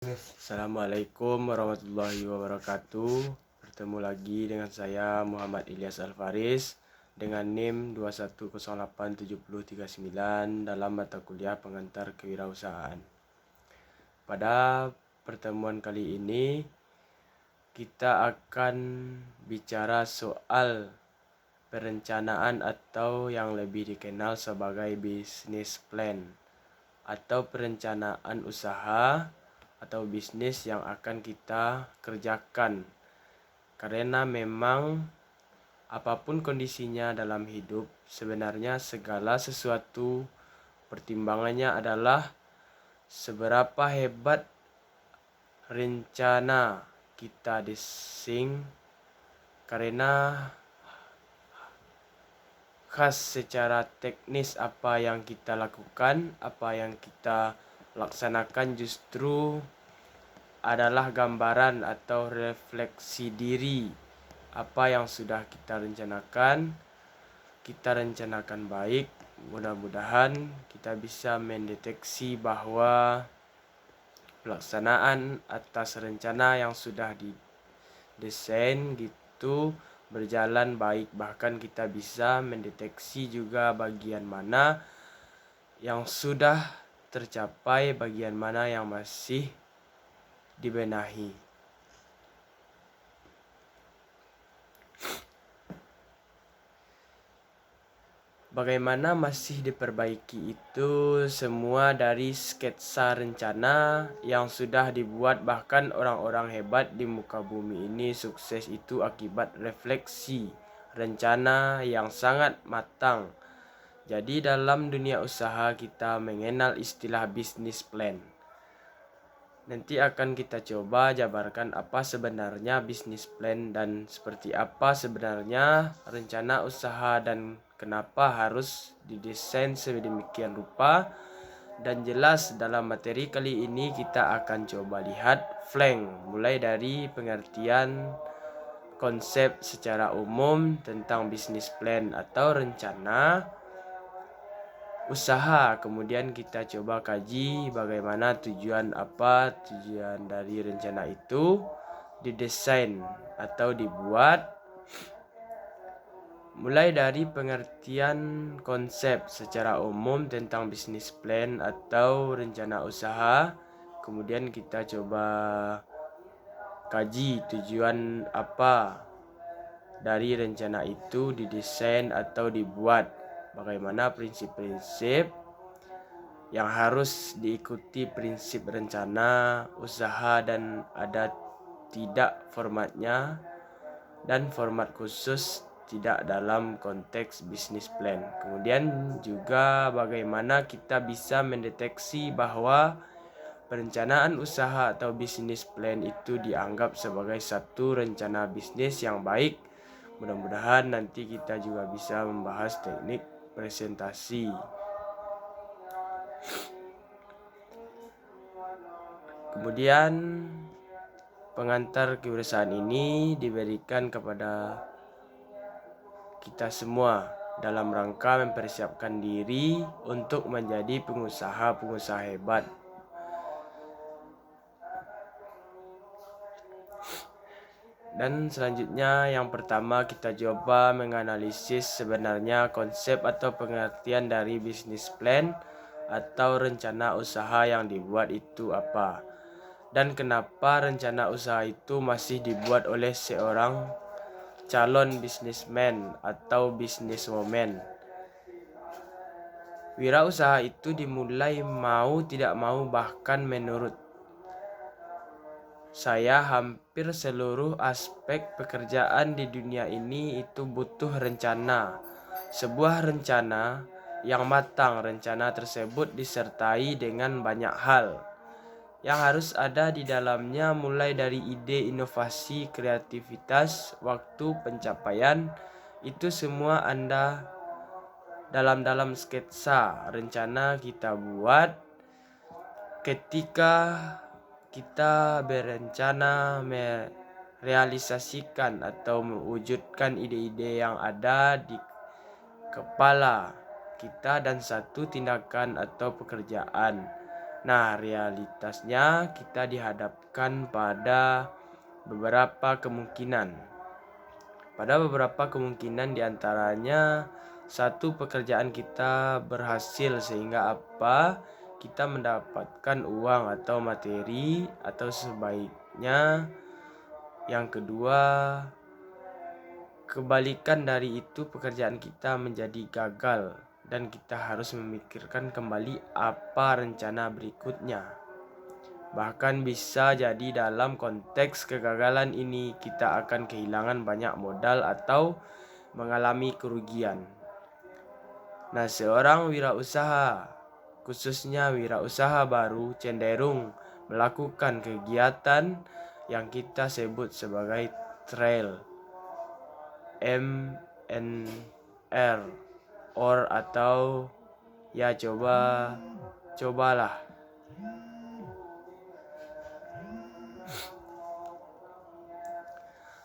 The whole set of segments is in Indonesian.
Assalamualaikum warahmatullahi wabarakatuh. Bertemu lagi dengan saya Muhammad Ilyas Alfaris dengan NIM 21087039 dalam mata kuliah pengantar kewirausahaan. Pada pertemuan kali ini kita akan bicara soal perencanaan atau yang lebih dikenal sebagai business plan atau perencanaan usaha atau bisnis yang akan kita kerjakan. Karena memang apapun kondisinya dalam hidup, sebenarnya segala sesuatu pertimbangannya adalah seberapa hebat rencana kita desain, karena khas secara teknis apa yang kita lakukan, apa yang kita laksanakan justru adalah gambaran atau refleksi diri apa yang sudah kita rencanakan baik. Mudah-mudahan kita bisa mendeteksi bahwa pelaksanaan atas rencana yang sudah didesain gitu berjalan baik, bahkan kita bisa mendeteksi juga bagian mana yang sudah tercapai, bagian mana yang masih dibenahi. Bagaimana masih diperbaiki itu semua dari sketsa rencana yang sudah dibuat, bahkan orang-orang hebat di muka bumi ini sukses itu akibat refleksi rencana yang sangat matang. Jadi dalam dunia usaha kita mengenal istilah business plan. Nanti akan kita coba jabarkan apa sebenarnya business plan dan seperti apa sebenarnya rencana usaha dan kenapa harus didesain sedemikian rupa. Dan jelas dalam materi kali ini kita akan coba lihat flank, mulai dari pengertian konsep secara umum tentang business plan atau rencana usaha. Kemudian kita coba kaji bagaimana tujuan dari rencana itu didesain atau dibuat. Mulai dari pengertian konsep secara umum tentang business plan atau rencana usaha. Kemudian kita coba kaji tujuan apa dari rencana itu didesain atau dibuat. Bagaimana prinsip-prinsip yang harus diikuti prinsip rencana usaha dan ada tidak formatnya dan format khusus tidak dalam konteks bisnis plan. Kemudian juga bagaimana kita bisa mendeteksi bahwa perencanaan usaha atau bisnis plan itu dianggap sebagai satu rencana bisnis yang baik. Mudah-mudahan nanti kita juga bisa membahas teknik presentasi. Kemudian pengantar kewirausahaan ini diberikan kepada kita semua dalam rangka mempersiapkan diri untuk menjadi pengusaha hebat. Dan selanjutnya yang pertama kita coba menganalisis sebenarnya konsep atau pengertian dari business plan atau rencana usaha yang dibuat itu apa. Dan kenapa rencana usaha itu masih dibuat oleh seorang calon businessman atau businesswoman. Wirausaha itu dimulai mau tidak mau, bahkan menurut saya hampir seluruh aspek pekerjaan di dunia ini itu butuh rencana. Sebuah rencana yang matang. Rencana tersebut disertai dengan banyak hal yang harus ada di dalamnya, mulai dari ide, inovasi, kreativitas, waktu, pencapaian. Itu semua ada dalam sketsa rencana kita buat ketika kita berencana merealisasikan atau mewujudkan ide-ide yang ada di kepala kita dan satu tindakan atau pekerjaan. Nah, realitasnya kita dihadapkan pada beberapa kemungkinan. Pada beberapa kemungkinan diantaranya satu, pekerjaan kita berhasil sehingga kita mendapatkan uang atau materi, atau sebaiknya yang kedua, kebalikan dari itu, pekerjaan kita menjadi gagal dan kita harus memikirkan kembali apa rencana berikutnya. Bahkan bisa jadi dalam konteks kegagalan ini kita akan kehilangan banyak modal atau mengalami kerugian. Nah, seorang wirausaha, khususnya wirausaha baru, cenderung melakukan kegiatan yang kita sebut sebagai trial, M&R, atau ya cobalah.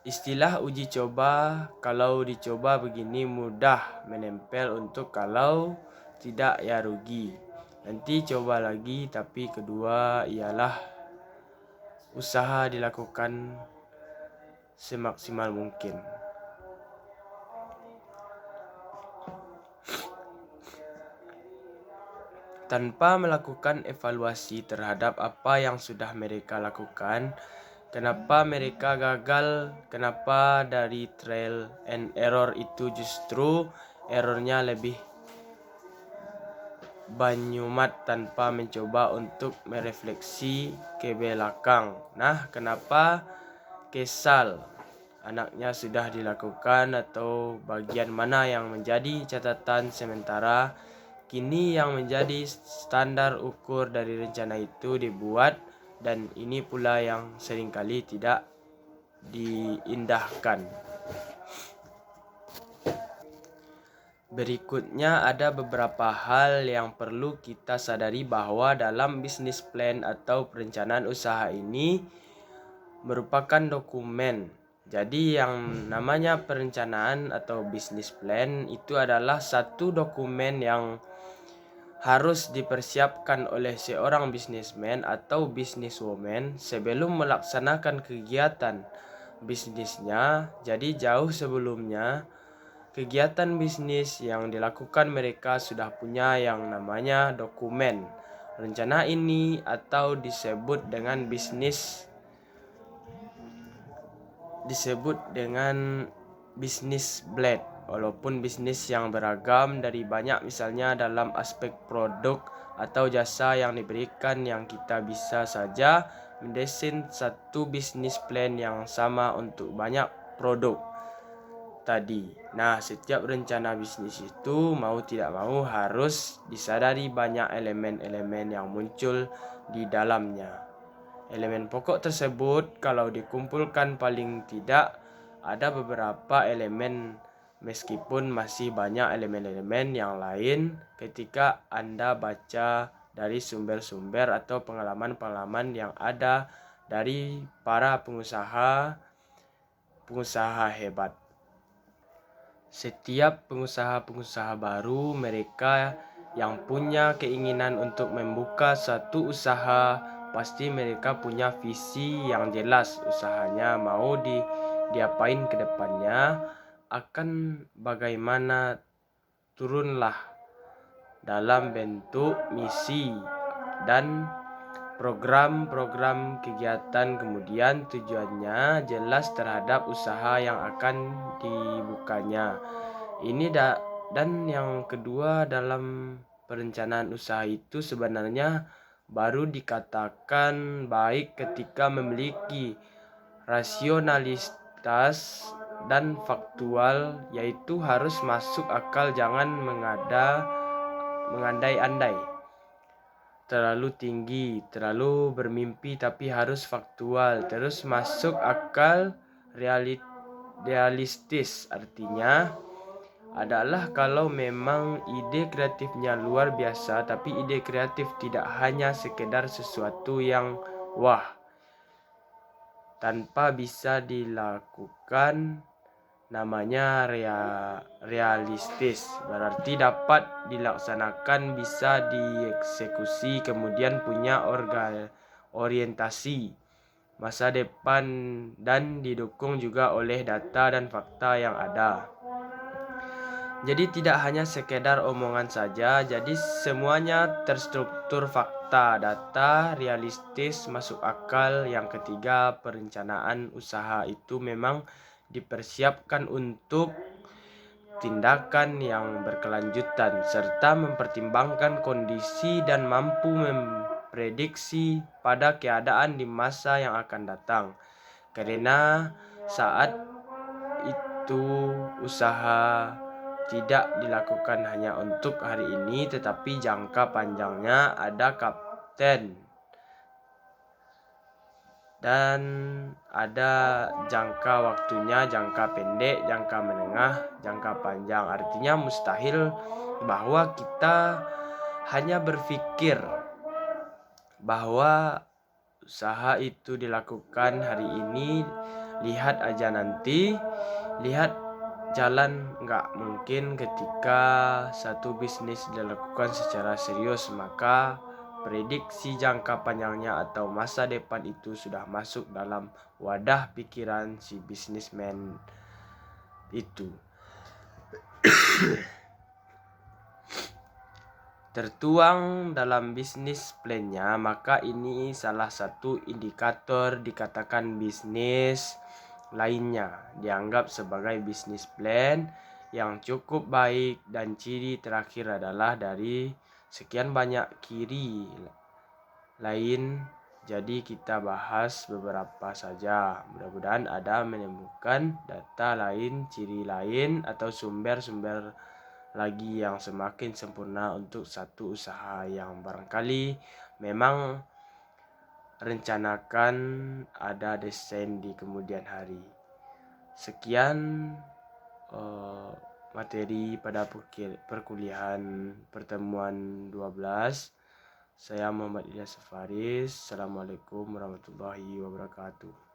Istilah uji coba, kalau dicoba begini mudah menempel, untuk kalau tidak ya rugi. Nanti coba lagi, tapi kedua ialah usaha dilakukan semaksimal mungkin. Tanpa melakukan evaluasi terhadap apa yang sudah mereka lakukan, kenapa mereka gagal, kenapa dari trial and error itu justru errornya lebih banyak tanpa mencoba untuk merefleksi ke belakang. Nah, kenapa kesal anaknya sudah dilakukan, atau bagian mana yang menjadi catatan sementara kini yang menjadi standar ukur dari rencana itu dibuat, dan ini pula yang seringkali tidak diindahkan. Berikutnya ada beberapa hal yang perlu kita sadari bahwa dalam bisnis plan atau perencanaan usaha ini merupakan dokumen. Jadi yang namanya perencanaan atau bisnis plan itu adalah satu dokumen yang harus dipersiapkan oleh seorang bisnismen atau bisniswoman sebelum melaksanakan kegiatan bisnisnya. Jadi jauh sebelumnya kegiatan bisnis yang dilakukan mereka sudah punya yang namanya dokumen rencana ini, atau disebut dengan bisnis blade. Walaupun bisnis yang beragam dari banyak, misalnya dalam aspek produk atau jasa yang diberikan, yang kita bisa saja mendesain satu bisnis plan yang sama untuk banyak produk tadi. Nah, setiap rencana bisnis itu mau tidak mau harus disadari banyak elemen-elemen yang muncul di dalamnya. Elemen pokok tersebut kalau dikumpulkan paling tidak ada beberapa elemen, meskipun masih banyak elemen-elemen yang lain ketika Anda baca dari sumber-sumber atau pengalaman-pengalaman yang ada dari para pengusaha hebat. Setiap pengusaha baru, mereka yang punya keinginan untuk membuka satu usaha, pasti mereka punya visi yang jelas usahanya mau diapain ke depannya, akan bagaimana turunlah dalam bentuk misi dan program-program kegiatan, kemudian tujuannya jelas terhadap usaha yang akan dibukanya. Dan yang kedua, dalam perencanaan usaha itu sebenarnya baru dikatakan baik ketika memiliki rasionalitas dan faktual, yaitu harus masuk akal, jangan mengandai-andai terlalu tinggi, terlalu bermimpi, tapi harus faktual, terus masuk akal, realistis. Artinya adalah kalau memang ide kreatifnya luar biasa, tapi ide kreatif tidak hanya sekedar sesuatu yang wah tanpa bisa dilakukan namanya realistis, berarti dapat dilaksanakan, bisa dieksekusi, kemudian punya orientasi masa depan dan didukung juga oleh data dan fakta yang ada. Jadi tidak hanya sekedar omongan saja, jadi semuanya terstruktur fakta, data, realistis, masuk akal. Yang ketiga, perencanaan usaha itu memang dipersiapkan untuk tindakan yang berkelanjutan serta mempertimbangkan kondisi dan mampu memprediksi pada keadaan di masa yang akan datang. Karena saat itu usaha tidak dilakukan hanya untuk hari ini, tetapi jangka panjangnya ada kapten dan ada jangka waktunya, jangka pendek, jangka menengah, jangka panjang. Artinya mustahil bahwa kita hanya berpikir bahwa usaha itu dilakukan hari ini, lihat aja nanti, lihat jalan. Nggak mungkin ketika satu bisnis dilakukan secara serius, maka prediksi jangka panjangnya atau masa depan itu sudah masuk dalam wadah pikiran si bisnismen itu. Tertuang dalam bisnis plan-nya, maka ini salah satu indikator dikatakan bisnis lainnya dianggap sebagai bisnis plan yang cukup baik, dan ciri terakhir adalah dari sekian banyak ciri lain. Jadi kita bahas beberapa saja. Mudah-mudahan Anda menemukan data lain, ciri lain, atau sumber-sumber lagi yang semakin sempurna untuk satu usaha yang barangkali memang rencanakan ada desain di kemudian hari. Sekian materi pada perkuliahan pertemuan 12. Saya Muhammad Ilyas Faris. Assalamualaikum warahmatullahi wabarakatuh.